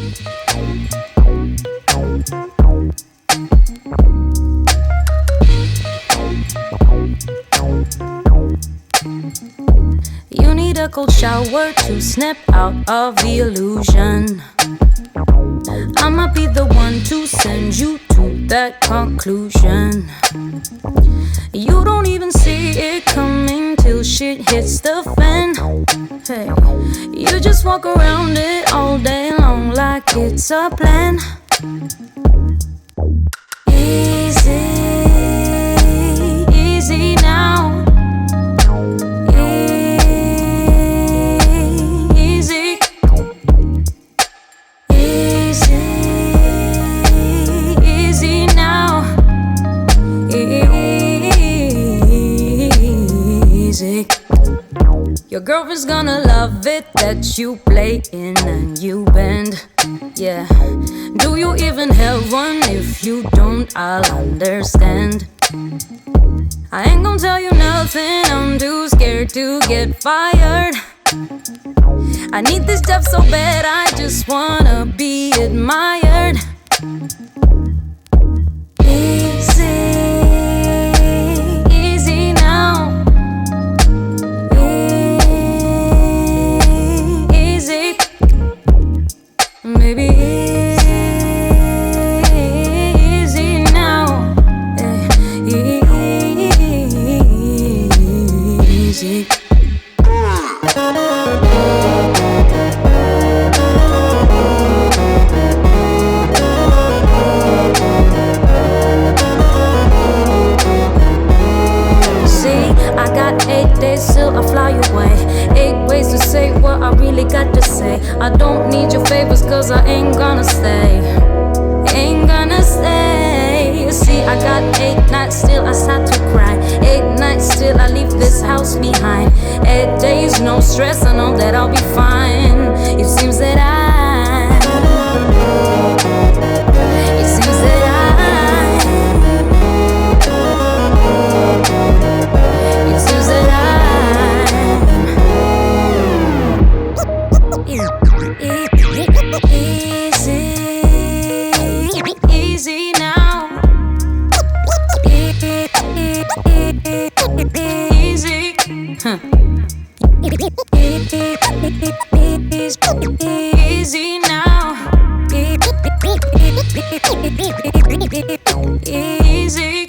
You need a cold shower to snap out of the illusion. I'ma be the one to send you to that conclusion. You don't even see it coming till shit hits the fan. Hey, you just walk around it all day long like it's a plan. Easy, easy now. Easy, easy, easy now. Easy. Your girlfriend's gonna love it that you play in and you bend. Yeah. Do you even have one? If you don't, I'll understand. I ain't gonna tell you nothing, I'm too scared to get fired. I need this job so bad, I just wanna be admired. Easy, easy now. Easy, maybe easy now. Easy. I got 8 days till I fly away. 8 ways to say what I really got to say. I don't need your favors cause I ain't gonna stay. Ain't gonna stay. You see, I got 8 nights till I start to cry. 8 nights till I leave this house behind. 8 days, no stress, I know that I'll be fine. It seems that It seems that It seems that easy now. Easy. Huh. Easy now. Easy.